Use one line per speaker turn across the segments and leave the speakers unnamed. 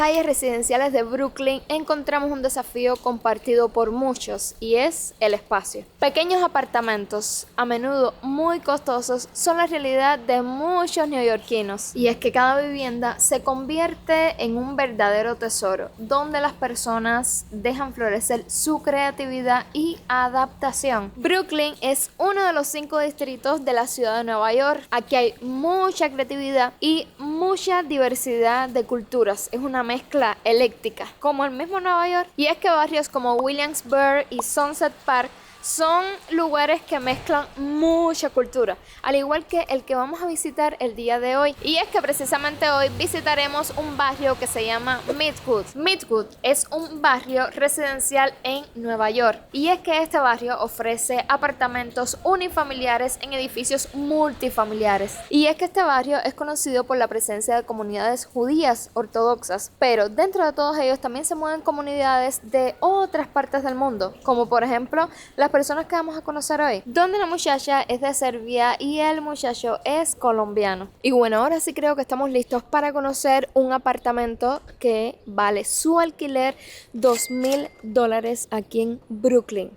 calles residenciales de Brooklyn encontramos un desafío compartido por muchos y es el espacio. Pequeños apartamentos, a menudo muy costosos, son la realidad de muchos neoyorquinos. Y es que cada vivienda se convierte en un verdadero tesoro, donde las personas dejan florecer su creatividad y adaptación. Brooklyn es uno de los 5 distritos de la ciudad de Nueva York. Aquí hay mucha creatividad y mucha diversidad de culturas. Es una mezcla ecléctica, como el mismo Nueva York. Y es que barrios como Williamsburg y Sunset Park son lugares que mezclan mucha cultura, al igual que el que vamos a visitar el día de hoy. Y es que precisamente hoy visitaremos un barrio que se llama Midwood. Midwood es un barrio residencial en Nueva York. Y es que este barrio ofrece apartamentos unifamiliares en edificios multifamiliares. Y es que este barrio es conocido por la presencia de comunidades judías ortodoxas, pero dentro de todos ellos también se mueven comunidades de otras partes del mundo, como por ejemplo las personas que vamos a conocer hoy, donde la muchacha es de Serbia y el muchacho es colombiano. Y bueno, ahora sí creo que estamos listos para conocer un apartamento que vale su alquiler $2,000 aquí en Brooklyn,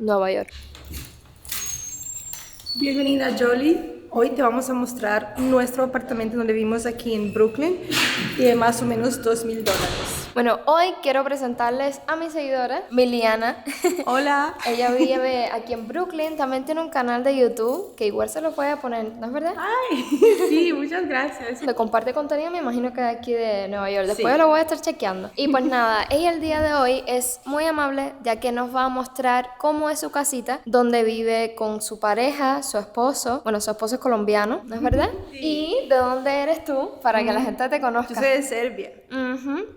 Nueva York.
Bienvenida, Jolie. Hoy te vamos a mostrar nuestro apartamento donde vivimos aquí en Brooklyn y de más o menos $2,000.
Bueno, hoy quiero presentarles a mi seguidora, Miliana.
Hola.
Ella vive aquí en Brooklyn, también tiene un canal de YouTube que igual se lo puede poner, ¿no es verdad?
Ay, sí, muchas gracias.
Le comparte contenido, me imagino que de aquí de Nueva York. Después
Sí.
lo voy a estar chequeando. Y pues nada, ella el día de hoy es muy amable, ya que nos va a mostrar cómo es su casita, donde vive con su pareja, su esposo. Bueno, su esposo es colombiano, ¿no es verdad?
Sí.
¿Y de dónde eres tú? Para que la gente te conozca.
Yo soy de Serbia.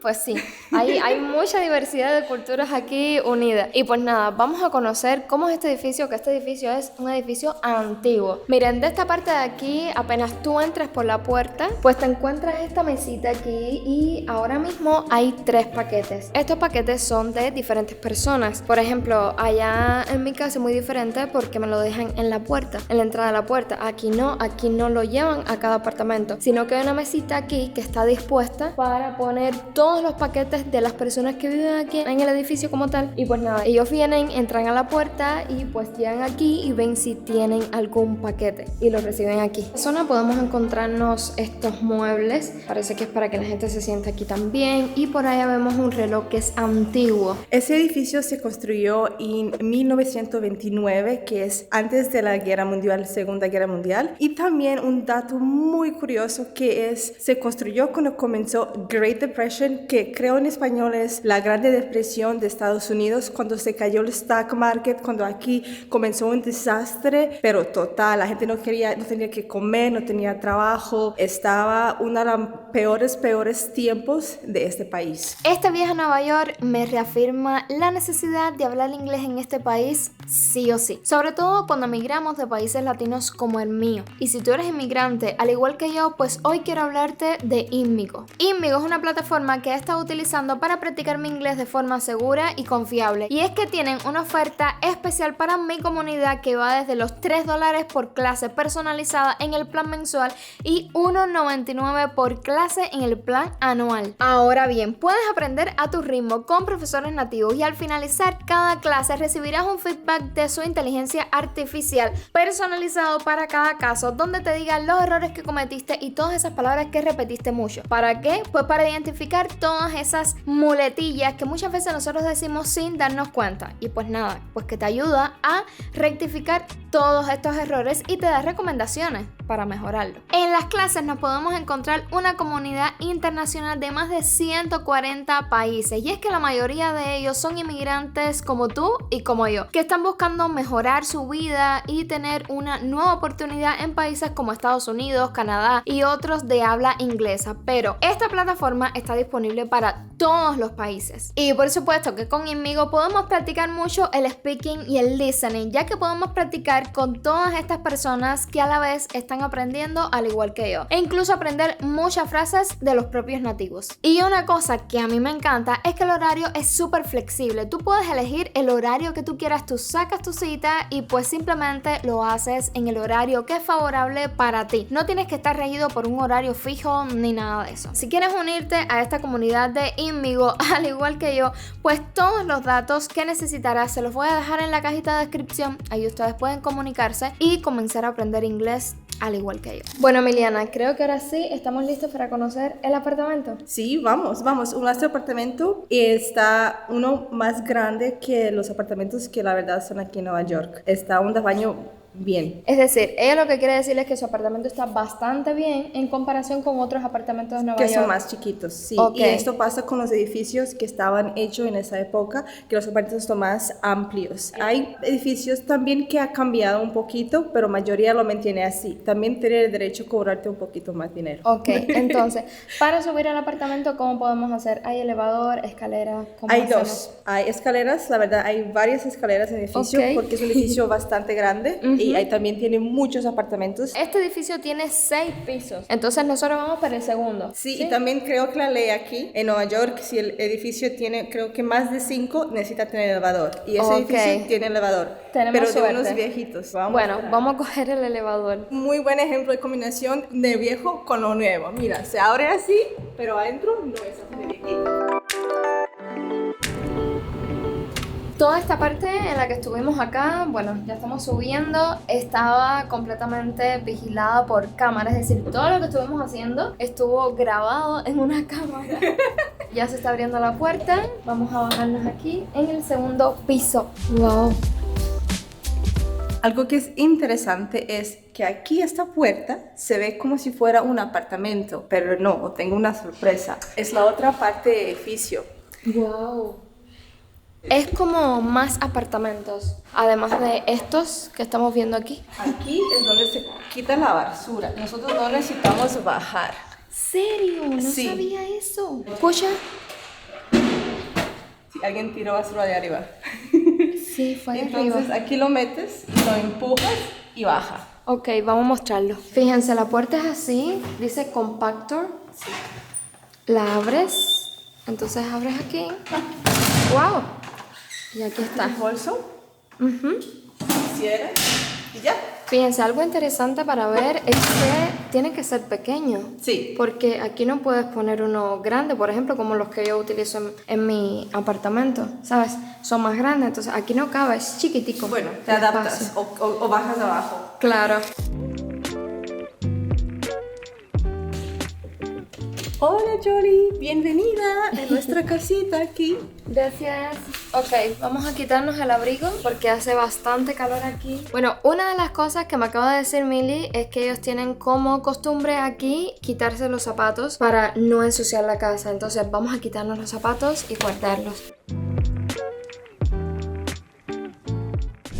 Pues sí, hay mucha diversidad de culturas aquí unidas. Y pues nada, vamos a conocer cómo es este edificio, que este edificio es un edificio antiguo. Miren, de esta parte de aquí, apenas tú entras por la puerta, pues te encuentras esta mesita aquí y ahora mismo hay 3 paquetes. Estos paquetes son de diferentes personas. Por ejemplo, allá en mi casa es muy diferente porque me lo dejan en la puerta, en la entrada de la puerta. Aquí no lo llevan a cada apartamento, sino que hay una mesita aquí que está dispuesta para poner todos los paquetes de las personas que viven aquí en el edificio como tal. Y pues nada, ellos vienen, entran a la puerta y pues llegan aquí y ven si tienen algún paquete y lo reciben aquí. En la zona podemos encontrarnos estos muebles, parece que es para que la gente se sienta aquí también. Y por allá vemos un reloj que es antiguo.
Ese edificio se construyó en 1929, que es antes de la Guerra Mundial, Segunda Guerra Mundial. Y también un dato muy curioso que se construyó cuando comenzó Great Depression, que creo en español es la Grande Depresión de Estados Unidos, cuando se cayó el stock market, cuando aquí comenzó un desastre, pero total, la gente no tenía que comer, no tenía trabajo, estaba uno de los peores tiempos de este país.
Este viaje a Nueva York me reafirma la necesidad de hablar inglés en este país sí o sí, sobre todo cuando migramos de países latinos como el mío. Y si tú eres inmigrante, al igual que yo, pues hoy quiero hablarte de Inmigo. Inmigo es una plataforma que he estado utilizando para practicar mi inglés de forma segura y confiable. Y es que tienen una oferta especial para mi comunidad que va desde los $3 por clase personalizada en el plan mensual y $1.99 por clase en el plan anual. Ahora bien, puedes aprender a tu ritmo con profesores nativos y al finalizar cada clase recibirás un feedback de su inteligencia artificial personalizado para cada caso, donde te diga los errores que cometiste y todas esas palabras que repetiste mucho. ¿Para qué? Pues para identificar todas esas muletillas que muchas veces nosotros decimos sin darnos cuenta. Y pues nada, pues que te ayuda a rectificar todos estos errores y te da recomendaciones para mejorarlo. En las clases nos podemos encontrar una comunidad internacional de más de 140 países, y es que la mayoría de ellos son inmigrantes como tú y como yo, que están buscando mejorar su vida y tener una nueva oportunidad en países como Estados Unidos, Canadá y otros de habla inglesa. Pero esta plataforma está disponible para todos los países. Y por supuesto que con Inmigo podemos practicar mucho el speaking y el listening, ya que podemos practicar socializar con todas estas personas que a la vez están aprendiendo al igual que yo. E incluso aprender muchas frases de los propios nativos. Y una cosa que a mí me encanta es que el horario es súper flexible. Tú puedes elegir el horario que tú quieras, tú sacas tu cita y pues simplemente lo haces en el horario que es favorable para ti. No tienes que estar regido por un horario fijo ni nada de eso. Si quieres unirte a esta comunidad de Ínmigo, al igual que yo, pues todos los datos que necesitarás se los voy a dejar en la cajita de descripción. Ahí ustedes pueden comunicarse y comenzar a aprender inglés al igual que yo. Bueno, Emiliana, creo que ahora sí estamos listos para conocer el apartamento.
Sí, vamos. Nuestro apartamento está uno más grande que los apartamentos que la verdad son aquí en Nueva York. Está un tamaño bien.
Es decir, ella lo que quiere decirle es que su apartamento está bastante bien en comparación con otros apartamentos de Nueva York.
Que son más chiquitos, sí.
Okay.
Y esto pasa con los edificios que estaban hechos en esa época, que los apartamentos son más amplios. Hay edificios también que ha cambiado un poquito, pero mayoría lo mantiene así. También tiene el derecho a cobrarte un poquito más dinero.
Ok, entonces, para subir al apartamento, ¿cómo podemos hacer? ¿Hay elevador, escalera?
Hay dos. Hay escaleras, la verdad, hay varias escaleras en el edificio,
okay,
porque es un edificio bastante grande. Y ahí también tiene muchos apartamentos.
Este edificio tiene 6 pisos, entonces nosotros vamos para el segundo.
Sí, y también creo que la ley aquí en Nueva York, si el edificio tiene, creo que más de 5, necesita tener elevador. Y ese edificio tiene elevador.
Tenemos
pero
suerte.
De unos viejitos.
Vamos a coger el elevador.
Muy buen ejemplo de combinación de viejo con lo nuevo. Mira, se abre así, pero adentro no es así de viejito.
Toda esta parte en la que estuvimos acá, bueno, ya estamos subiendo, estaba completamente vigilada por cámara, es decir, todo lo que estuvimos haciendo estuvo grabado en una cámara. Ya se está abriendo la puerta, vamos a bajarnos aquí en el segundo piso. ¡Wow!
Algo que es interesante es que aquí esta puerta se ve como si fuera un apartamento, pero no, tengo una sorpresa. Es la otra parte del edificio.
¡Wow! Es como más apartamentos, además de estos que estamos viendo aquí.
Aquí es donde se quita la basura. Nosotros no necesitamos bajar.
¿Serio? No
Sí.
sabía eso. Escucha.
Si alguien tiró basura de arriba.
Sí, fue de
Entonces
arriba.
aquí lo metes, lo empujas y baja.
Ok, vamos a mostrarlo. Fíjense, la puerta es así, dice compactor.
Sí.
La abres, entonces abres aquí. ¡Wow! Y aquí está.
El bolso,
Ujú.
cierras y ya.
Fíjense, algo interesante para ver es que tiene que ser pequeño.
Sí.
Porque aquí no puedes poner uno grande, por ejemplo, como los que yo utilizo en mi apartamento, ¿sabes? Son más grandes, entonces aquí no cabe, es chiquitico.
Bueno, te
el
adaptas
espacio.
o bajas abajo.
Claro.
Hola Jolie, bienvenida a nuestra casita aquí.
Gracias. Ok, vamos a quitarnos el abrigo porque hace bastante calor aquí. Bueno, una de las cosas que me acaba de decir Milly es que ellos tienen como costumbre aquí quitarse los zapatos para no ensuciar la casa. Entonces vamos a quitarnos los zapatos y guardarlos.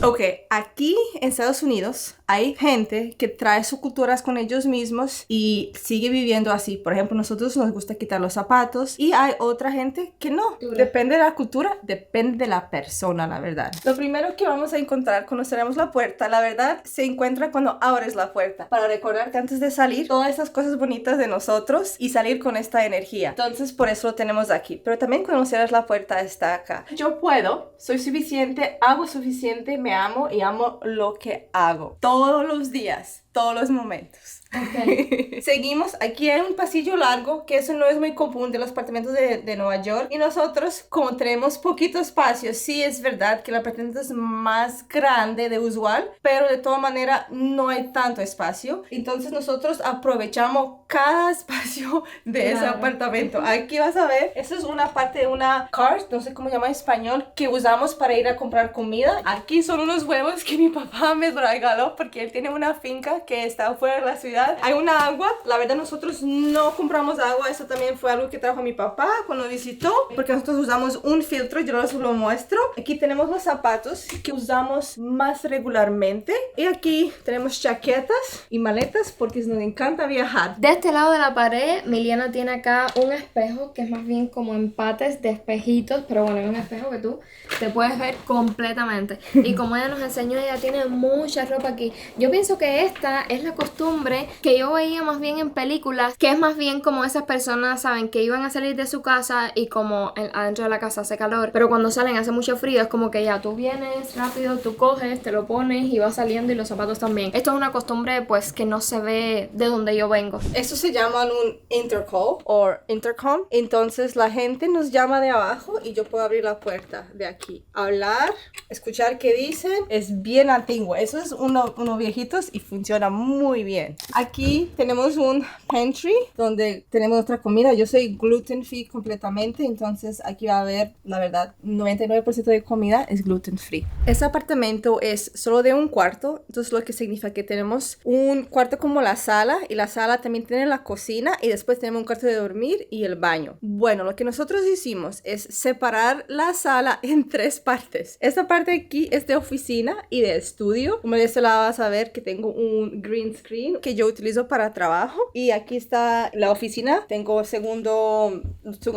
Ok, aquí en Estados Unidos hay gente que trae sus culturas con ellos mismos y sigue viviendo así. Por ejemplo, nosotros nos gusta quitar los zapatos y hay otra gente que no. Depende de la cultura, depende de la persona, la verdad. Lo primero que vamos a encontrar cuando cerramos la puerta, la verdad, se encuentra cuando abres la puerta. Para recordarte antes de salir todas esas cosas bonitas de nosotros y salir con esta energía. Entonces, por eso lo tenemos aquí. Pero también cuando cierras la puerta está acá. Yo puedo, soy suficiente, hago suficiente, me amo y amo lo que hago. Todos los días, todos los momentos.
Okay.
Seguimos, aquí hay un pasillo largo, que eso no es muy común de los apartamentos de Nueva York. Y nosotros, como tenemos poquito espacio, sí es verdad que el apartamento es más grande de usual, pero de todas maneras no hay tanto espacio. Entonces nosotros aprovechamos cada espacio de ese apartamento. Aquí vas a ver, eso es una parte de una cart, no sé cómo se llama en español, que usamos para ir a comprar comida. Aquí son unos huevos que mi papá me regaló porque él tiene una finca que está fuera de la ciudad. Hay una agua, la verdad nosotros no compramos agua, eso también fue algo que trajo mi papá cuando visitó, porque nosotros usamos un filtro, yo les lo muestro. Aquí tenemos los zapatos que usamos más regularmente y aquí tenemos chaquetas y maletas porque nos encanta viajar.
De este lado de la pared, Miliana tiene acá un espejo que es más bien como empates de espejitos, pero bueno, es un espejo que tú te puedes ver completamente. Y como ella nos enseñó, ella tiene mucha ropa aquí. Yo pienso que esta es la costumbre que yo veía más bien en películas, que es más bien como esas personas, ¿saben? Que iban a salir de su casa y como adentro de la casa hace calor, pero cuando salen hace mucho frío, es como que ya tú vienes rápido, tú coges, te lo pones y vas saliendo, y los zapatos también. Esto es una costumbre pues que no se ve de donde yo vengo.
Esto se llama un intercom o intercom. Entonces la gente nos llama de abajo y yo puedo abrir la puerta de aquí, hablar, escuchar qué dicen. Es bien antiguo. Eso es unos viejitos y funciona muy bien. Aquí tenemos un pantry donde tenemos nuestra comida. Yo soy gluten free completamente, entonces aquí va a haber, la verdad, 99% de comida es gluten free. Este apartamento es solo de un cuarto, entonces lo que significa que tenemos un cuarto como la sala, y la sala también tiene la cocina, y después tenemos un cuarto de dormir y el baño. Bueno, lo que nosotros hicimos es separar la sala en 3 partes. Esta parte aquí es de oficina y de estudio. Como de este lado vas a ver que tengo un green screen que yo utilizo para trabajo, y aquí está la oficina. Tengo segundo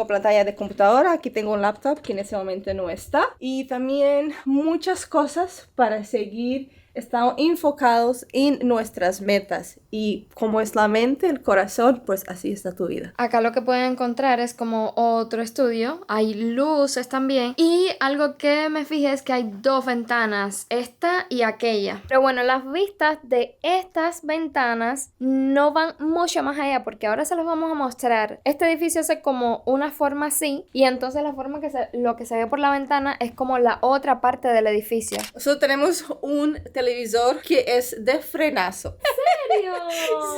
pantalla de computadora. Aquí tengo un laptop que en ese momento no está, y también muchas cosas para seguir estamos enfocados en nuestras metas, y como es la mente, el corazón, pues así está tu vida.
Acá lo que pueden encontrar es como otro estudio, hay luces también, y algo que me fijé es que hay 2 ventanas, esta y aquella. Pero bueno, las vistas de estas ventanas no van mucho más allá, porque ahora se los vamos a mostrar. Este edificio hace como una forma así, y entonces la forma lo que se ve por la ventana es como la otra parte del edificio.
Nosotros tenemos un televisor que es de frenazo.
¿En serio?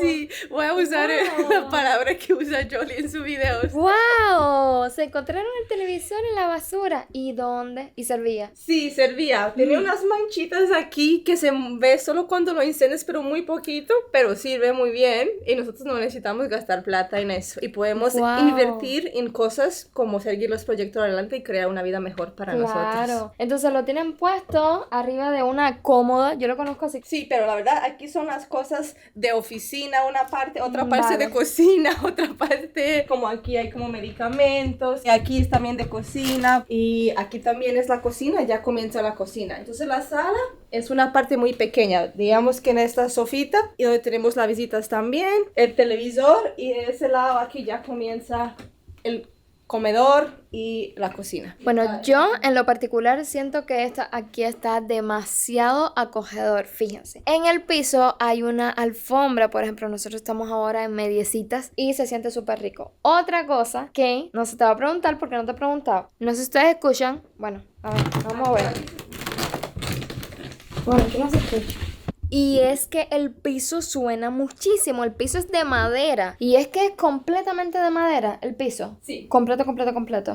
Sí, voy a usar la palabra que usa Jolie en sus videos.
¡Wow! Se encontraron el televisor en la basura. ¿Y dónde? ¿Y servía?
Sí, servía. Tenía unas manchitas aquí que se ve solo cuando lo enciendes, pero muy poquito, pero sirve muy bien, y nosotros no necesitamos gastar plata en eso, y podemos invertir en cosas como seguir los proyectos adelante y crear una vida mejor para nosotros.
Claro. Entonces lo tienen puesto arriba de una cómoda. Yo lo conozco así.
Sí, pero la verdad aquí son las cosas de oficina, una parte, otra parte de cocina, otra parte, como aquí hay como medicamentos, y aquí es también de cocina, y aquí también es la cocina, ya comienza la cocina. Entonces la sala es una parte muy pequeña, digamos que en esta sofita, y donde tenemos las visitas también, el televisor, y de ese lado aquí ya comienza el comedor y la cocina.
Bueno, yo en lo particular siento que aquí está demasiado acogedor, fíjense. En el piso hay una alfombra, por ejemplo, nosotros estamos ahora en mediecitas y se siente súper rico. Otra cosa que no se te va a preguntar porque no te he preguntado. No sé si ustedes escuchan. Bueno, a ver, vamos a ver. Bueno, aquí no se escucha. Y es que el piso suena muchísimo. El piso es de madera. Y es que es completamente de madera el piso.
Sí.
Completo.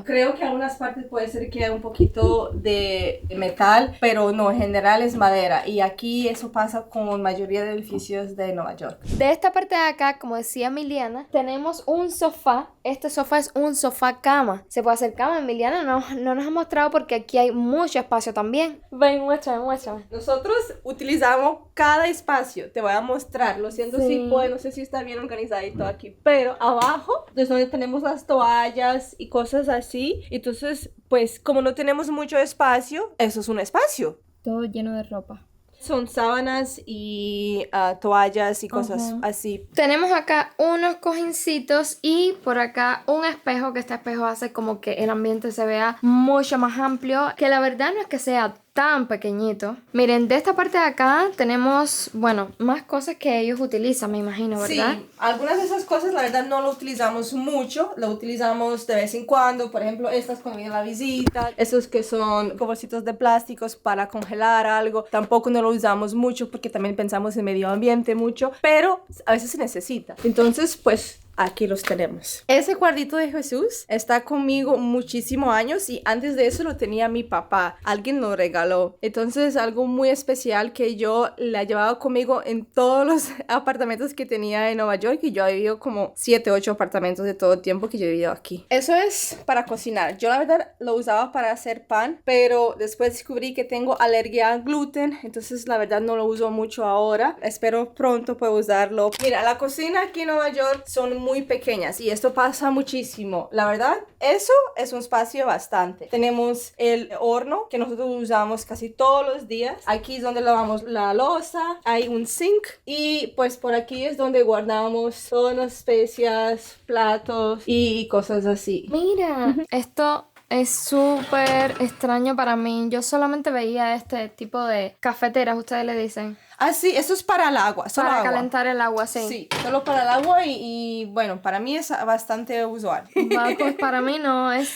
Creo que en algunas partes puede ser que hay un poquito de metal, pero no, en general es madera. Y aquí eso pasa con la mayoría de edificios de Nueva York.
De esta parte de acá, como decía Emiliana, tenemos un sofá. Este sofá es un sofá cama. Se puede hacer cama. Emiliana no nos ha mostrado porque aquí hay mucho espacio también. Ven, muéstrame.
Nosotros utilizamos cada espacio. Te voy a mostrar. Lo siento
Sí.
si puedo, no sé si está bien organizadito aquí. Pero abajo es donde tenemos las toallas y cosas así. Entonces, pues como no tenemos mucho espacio, eso es un espacio.
Todo lleno de ropa.
Son sábanas y toallas y cosas así.
Tenemos acá unos cojincitos y por acá un espejo, que este espejo hace como que el ambiente se vea mucho más amplio, que la verdad no es que sea tan pequeñito. Miren, de esta parte de acá tenemos, bueno, más cosas que ellos utilizan, me imagino, ¿verdad?
Sí, algunas de esas cosas la verdad no lo utilizamos mucho, lo utilizamos de vez en cuando, por ejemplo, estas cuando viene la visita, esos que son bolsitos de plásticos para congelar algo, tampoco no lo usamos mucho porque también pensamos en medio ambiente mucho, pero a veces se necesita. Entonces, pues aquí los tenemos. Ese cuadrito de Jesús está conmigo muchísimos años y antes de eso lo tenía mi papá. Alguien lo regaló. Entonces, algo muy especial que yo la llevaba conmigo en todos los apartamentos que tenía en Nueva York, y yo he vivido como 7, 8 apartamentos de todo el tiempo que yo he vivido aquí. Eso es para cocinar. Yo la verdad lo usaba para hacer pan, pero después descubrí que tengo alergia al gluten, entonces la verdad no lo uso mucho ahora. Espero pronto puedo usarlo. Mira, la cocina aquí en Nueva York son muy pequeñas y esto pasa muchísimo. La verdad, eso es un espacio bastante. Tenemos el horno que nosotros usamos casi todos los días. Aquí es donde lavamos la loza, hay un sink y pues por aquí es donde guardamos todas las especias, platos y cosas así.
Mira, esto es súper extraño para mí. Yo solamente veía este tipo de cafeteras, ustedes le dicen.
Ah, sí, eso es para el agua, solo
Para
agua.
calentar el agua, sí.
Sí, solo para el agua y bueno, para mí es bastante usual.
Va, pues para mí no, es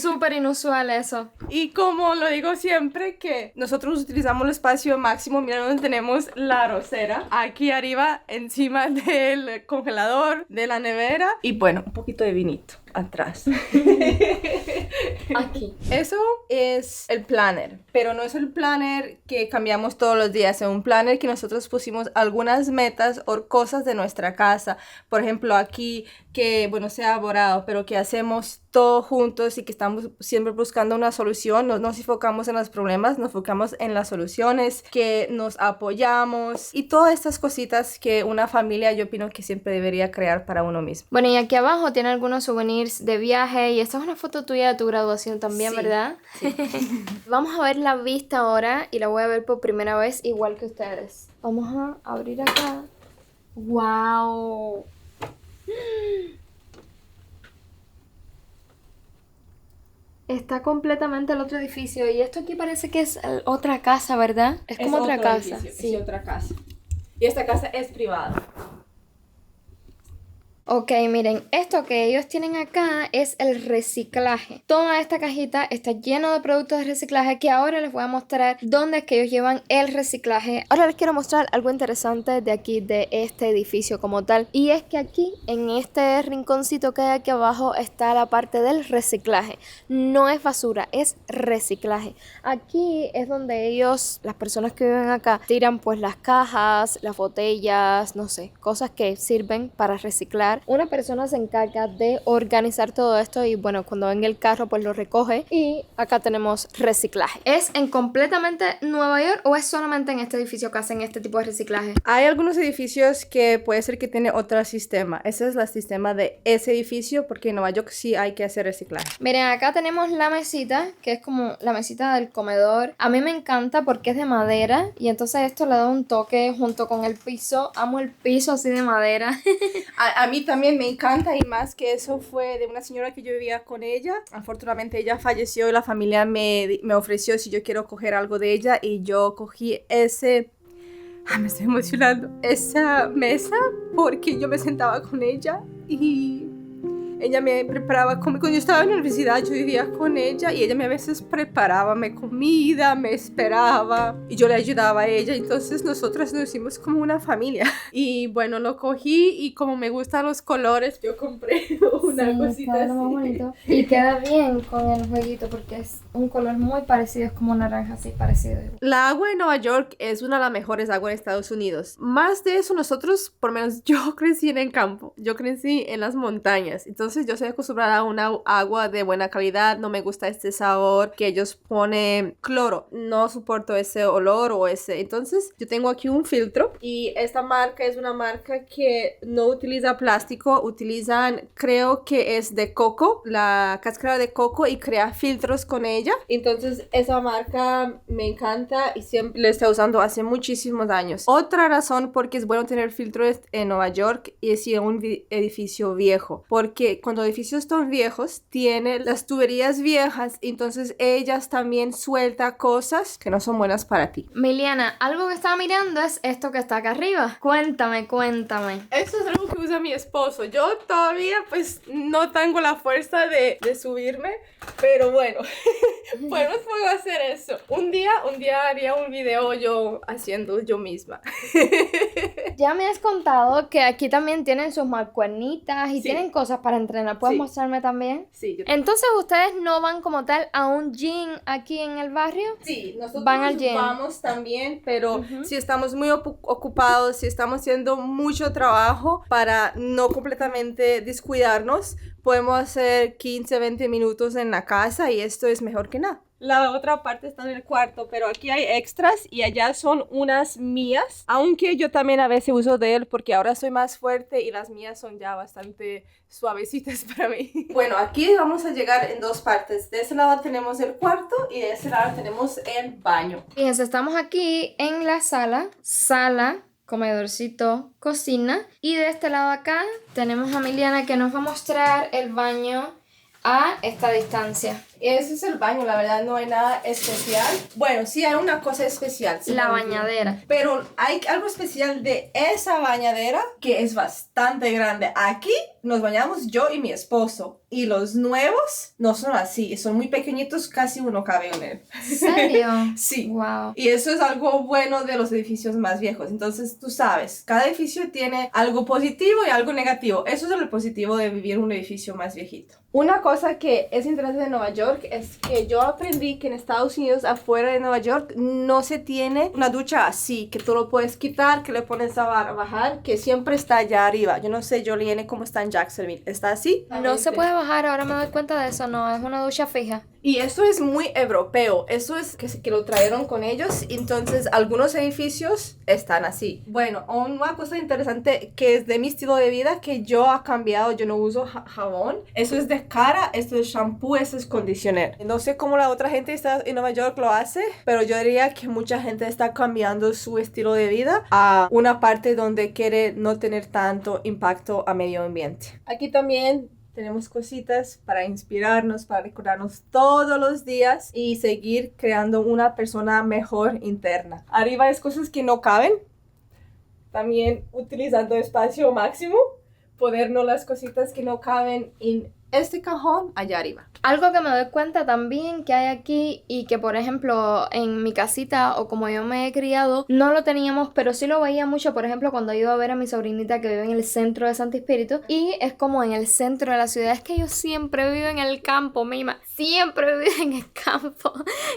súper inusual eso.
Y como lo digo siempre, que nosotros utilizamos el espacio máximo, mira donde tenemos la arrocera, aquí arriba, encima del congelador, de la nevera, y bueno, un poquito de vinito atrás.
Aquí.
Eso es el planner, pero no es el planner que cambiamos todos los días, es un planner que nosotros pusimos algunas metas o cosas de nuestra casa. Por ejemplo, aquí que, bueno, sea abordado, pero que hacemos todos juntos y que estamos siempre buscando una solución. No nos enfocamos en los problemas, nos enfocamos en las soluciones, que nos apoyamos y todas estas cositas que una familia yo opino que siempre debería crear para uno mismo.
Bueno, y aquí abajo tiene algunos souvenirs de viaje y esta es una foto tuya de tu graduación también,
Sí,
¿verdad?
sí.
Vamos a ver la vista ahora y la voy a ver por primera vez igual que ustedes. Vamos a abrir acá. ¡Wow! Está completamente el otro edificio y esto aquí parece que es otra casa, ¿verdad? Es como otra casa.
Edificio, sí, otra casa. Y esta casa es privada.
Ok, miren, esto que ellos tienen acá es el reciclaje. Toda esta cajita está llena de productos de reciclaje que ahora les voy a mostrar dónde es que ellos llevan el reciclaje. Ahora les quiero mostrar algo interesante de aquí, de este edificio como tal. Y es que aquí, en este rinconcito que hay aquí abajo, está la parte del reciclaje. No es basura, es reciclaje. Aquí es donde ellos, las personas que viven acá, tiran pues las cajas, las botellas, no sé, cosas que sirven para reciclar. Una persona se encarga de organizar todo esto y bueno, cuando venga el carro pues lo recoge y acá tenemos reciclaje. ¿Es en completamente Nueva York o es solamente en este edificio que hacen este tipo de reciclaje?
Hay algunos edificios que puede ser que tiene otro sistema. Ese es el sistema de ese edificio porque en Nueva York sí hay que hacer reciclaje.
Miren, acá tenemos la mesita, que es como la mesita del comedor. A mí me encanta porque es de madera y entonces esto le da un toque junto con el piso. Amo el piso así de madera.
A mí también me encanta y más que eso fue de una señora que yo vivía con ella. Afortunadamente ella falleció y la familia me ofreció si yo quiero coger algo de ella y yo cogí ese... me estoy emocionando. Esa mesa porque yo me sentaba con ella y ella me preparaba comida. Cuando yo estaba en la universidad yo vivía con ella y ella me a veces preparaba comida, me esperaba y yo le ayudaba a ella. Entonces nosotras nos hicimos como una familia. Y bueno, lo cogí y como me gustan los colores, yo compré una cosita así.
Muy bonito. Y queda bien con el jueguito porque es un color muy parecido, es como naranja así parecido.
La agua en Nueva York es una de las mejores aguas de Estados Unidos. Más de eso nosotros, por lo menos yo crecí en el campo, yo crecí en las montañas. Entonces yo soy acostumbrada a una agua de buena calidad, no me gusta este sabor que ellos ponen cloro, no soporto ese olor o ese. Entonces yo tengo aquí un filtro y esta marca es una marca que no utiliza plástico, utilizan, creo que es de coco, la cáscara de coco y crea filtros con ella. Entonces esa marca me encanta y siempre la estoy usando hace muchísimos años. Otra razón porque es bueno tener filtros en Nueva York es si es un edificio viejo, porque cuando edificios están viejos tienen las tuberías viejas, entonces ellas también sueltan cosas que no son buenas para ti.
Miliana, algo que estaba mirando es esto que está acá arriba. Cuéntame.
Esto es algo que usa mi esposo. Yo todavía pues no tengo la fuerza de subirme, pero bueno, pues puedo hacer eso. Un día haría un video yo haciendo yo misma.
Ya me has contado que aquí también tienen sus mancuernitas y
Sí.
tienen cosas para entrenar. ¿Puedes
Sí.
mostrarme también?
Sí,
Entonces, ¿ustedes no van como tal a un gym aquí en el barrio?
sí, nosotros
Van al gym.
vamos también, pero
Ujú.
si estamos muy ocupados, si estamos haciendo mucho trabajo para no completamente descuidarnos, podemos hacer 15, 20 minutos en la casa y esto es mejor que nada. La otra parte está en el cuarto, pero aquí hay extras y allá son unas mías, aunque yo también a veces uso de él porque ahora soy más fuerte y las mías son ya bastante suavecitas para mí. Bueno, aquí vamos a llegar en dos partes. De ese lado tenemos el cuarto y de ese lado tenemos el baño.
Fíjense, estamos aquí en la sala, comedorcito, cocina. Y de este lado acá tenemos a Miliana que nos va a mostrar el baño a esta distancia.
Ese es el baño, la verdad no hay nada especial. Bueno, sí hay una cosa especial. sí,
La
no,
bañadera.
Pero hay algo especial de esa bañadera que es bastante grande. Aquí nos bañamos yo y mi esposo. Y los nuevos no son así, son muy pequeñitos, casi uno cabe en él.
¿En serio?
Sí.
Wow.
Y eso es algo bueno de los edificios más viejos. Entonces, tú sabes, cada edificio tiene algo positivo y algo negativo. Eso es lo positivo de vivir en un edificio más viejito. Una cosa que es interesante de Nueva York es que yo aprendí que en Estados Unidos, afuera de Nueva York, no se tiene una ducha así, que tú lo puedes quitar, que le pones a bajar, que siempre está allá arriba. Yo no sé, Julienne, cómo está en Jacksonville. ¿Está así?
No se puede bajar, ahora me doy cuenta de eso, no, es una ducha fija.
Y eso es muy europeo, eso es que lo trajeron con ellos, entonces algunos edificios están así. Bueno, una cosa interesante que es de mi estilo de vida, que yo ha cambiado, yo no uso jabón, eso es de cara, esto es shampoo, esto es conditioner. No sé cómo la otra gente está en Nueva York lo hace, pero yo diría que mucha gente está cambiando su estilo de vida a una parte donde quiere no tener tanto impacto a medio ambiente. Aquí también tenemos cositas para inspirarnos, para recordarnos todos los días y seguir creando una persona mejor interna. Arriba es cosas que no caben. También utilizando espacio máximo, ponernos las cositas que no caben en este cajón allá arriba.
Algo que me doy cuenta también que hay aquí y que por ejemplo en mi casita o como yo me he criado no lo teníamos, pero sí lo veía mucho, por ejemplo cuando iba a ver a mi sobrinita que vive en el centro de Santo Espíritu y es como en el centro de la ciudad. Es que yo siempre vivo en el campo, Mima, siempre vivo en el campo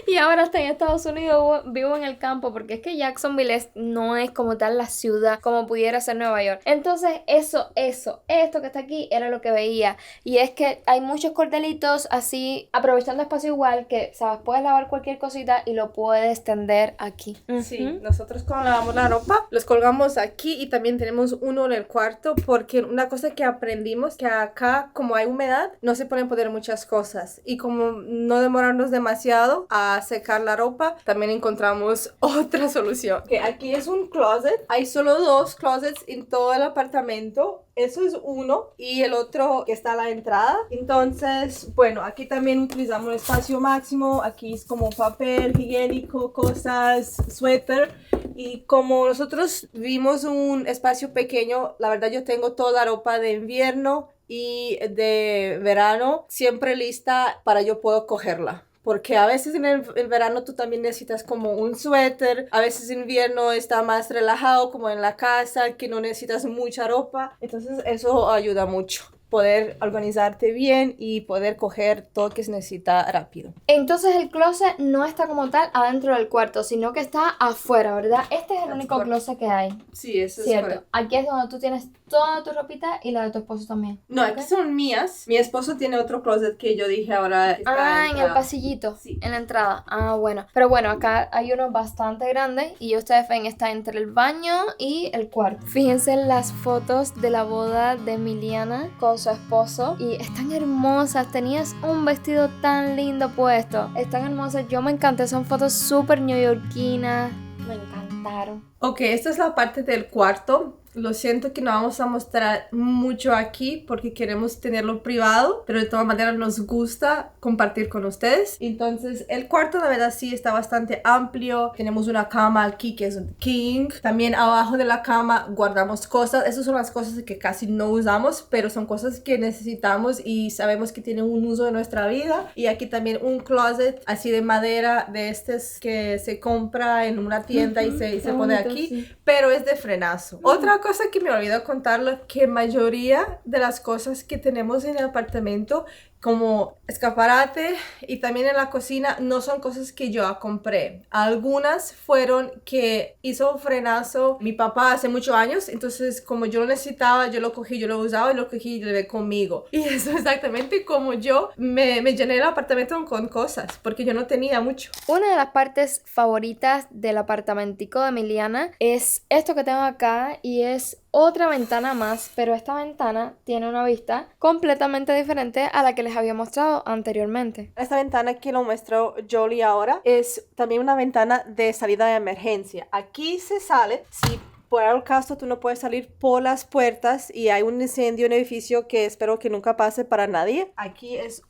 y ahora hasta en Estados Unidos vivo en el campo porque es que Jacksonville no es como tal la ciudad como pudiera ser Nueva York. Entonces esto que está aquí era lo que veía y es que hay muchos cordelitos así, aprovechando espacio igual, que, ¿sabes? Puedes lavar cualquier cosita y lo puedes tender aquí.
Sí, nosotros cuando lavamos la ropa, los colgamos aquí y también tenemos uno en el cuarto porque una cosa que aprendimos que acá, como hay humedad, no se pueden poner muchas cosas y como no demorarnos demasiado a secar la ropa, también encontramos otra solución. Que aquí es un closet, hay solo 2 closets en todo el apartamento. Eso es uno y el otro que está a la entrada. Entonces, bueno, aquí también utilizamos el espacio máximo. Aquí es como papel higiénico, cosas, suéter. Y como nosotros vimos un espacio pequeño, la verdad yo tengo toda la ropa de invierno y de verano siempre lista para yo poder cogerla. Porque a veces en el verano tú también necesitas como un suéter, a veces en invierno está más relajado como en la casa, que no necesitas mucha ropa, entonces eso ayuda mucho. Poder organizarte bien y poder coger todo que se necesita rápido.
Entonces el closet no está como tal adentro del cuarto, sino que está afuera, ¿verdad? Este es el único closet que hay.
Sí, eso es
Cierto.
correcto.
Aquí es donde tú tienes toda tu ropita y la de tu esposo también.
No, aquí son mías. Mi esposo tiene otro closet que yo dije ahora está
En el pasillito,
Sí.
en la entrada. Ah, bueno. Pero bueno, acá hay uno bastante grande y ustedes ven, está entre el baño y el cuarto. Fíjense en las fotos de la boda de Emiliana con su esposo y están hermosas. Tenías un vestido tan lindo puesto. Están hermosas. Yo me encanté. Son fotos súper neoyorquinas. Me encantaron.
Ok, esta es la parte del cuarto. Lo siento que no vamos a mostrar mucho aquí porque queremos tenerlo privado, pero de todas maneras nos gusta compartir con ustedes. Entonces el cuarto la verdad sí está bastante amplio. Tenemos una cama aquí que es un king. También abajo de la cama guardamos cosas. Esas son las cosas que casi no usamos, pero son cosas que necesitamos y sabemos que tienen un uso en nuestra vida. Y aquí también un closet así de madera de estos que se compra en una tienda y se pone aquí aquí,
sí.
pero es de frenazo. Otra cosa que me olvidó contarles, que mayoría de las cosas que tenemos en el apartamento, como escaparate y también en la cocina, no son cosas que yo compré. Algunas fueron que hizo frenazo mi papá hace muchos años, entonces como yo lo necesitaba, yo lo cogí, yo lo usaba y lo cogí y lo llevé conmigo. Y eso es exactamente como yo me llené el apartamento con cosas, porque yo no tenía mucho.
Una de las partes favoritas del apartamentico de Emiliana es esto que tengo acá y es otra ventana más, pero esta ventana tiene una vista completamente diferente a la que les había mostrado anteriormente.
Esta ventana que lo muestro Jolie ahora es también una ventana de salida de emergencia. Aquí se sale si por el caso tú no puedes salir por las puertas y hay un incendio en el edificio que espero que nunca pase para nadie. Aquí es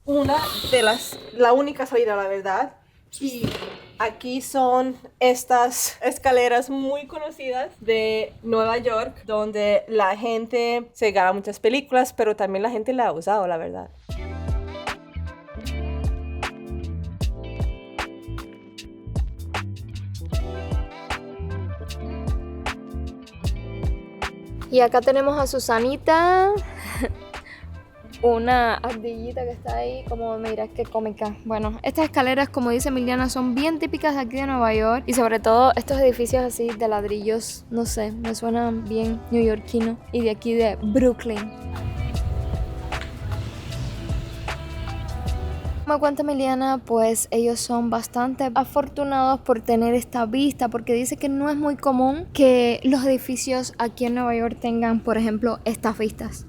la única salida, la verdad. Y aquí son estas escaleras muy conocidas de Nueva York, donde la gente se gana muchas películas, pero también la gente la ha usado, la verdad.
Y acá tenemos a Susanita, una ardillita que está ahí, como mira, qué cómica. Bueno, estas escaleras, como dice Emiliana, son bien típicas de aquí de Nueva York y sobre todo estos edificios así de ladrillos, no sé, me suenan bien neoyorquino y de aquí de Brooklyn. Como cuenta Emiliana, pues ellos son bastante afortunados por tener esta vista, porque dice que no es muy común que los edificios aquí en Nueva York tengan, por ejemplo, estas vistas.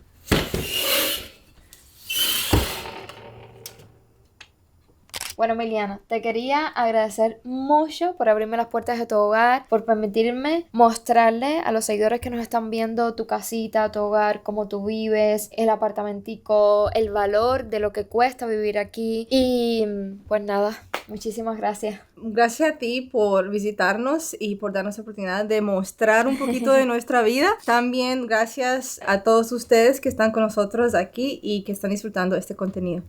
Bueno, Emiliana, te quería agradecer mucho por abrirme las puertas de tu hogar, por permitirme mostrarle a los seguidores que nos están viendo tu casita, tu hogar, cómo tú vives, el apartamentico, el valor de lo que cuesta vivir aquí. Y pues nada, muchísimas gracias.
Gracias a ti por visitarnos y por darnos la oportunidad de mostrar un poquito de nuestra vida. También gracias a todos ustedes que están con nosotros aquí y que están disfrutando este contenido.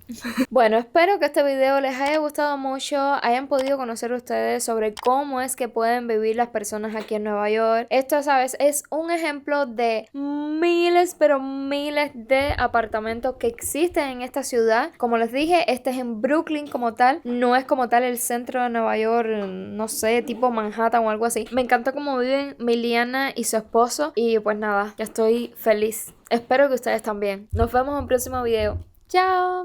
Bueno, espero que este video les haya gustado mucho, hayan podido conocer ustedes sobre cómo es que pueden vivir las personas aquí en Nueva York. Esto, ¿sabes? Es un ejemplo de miles, pero miles de apartamentos que existen en esta ciudad. Como les dije, este es en Brooklyn como tal, no es como tal el centro de Nueva York, no sé, tipo Manhattan o algo así. Me encanta cómo viven Emiliana y su esposo y pues nada, ya estoy feliz. Espero que ustedes también. Nos vemos en un próximo video. ¡Chao!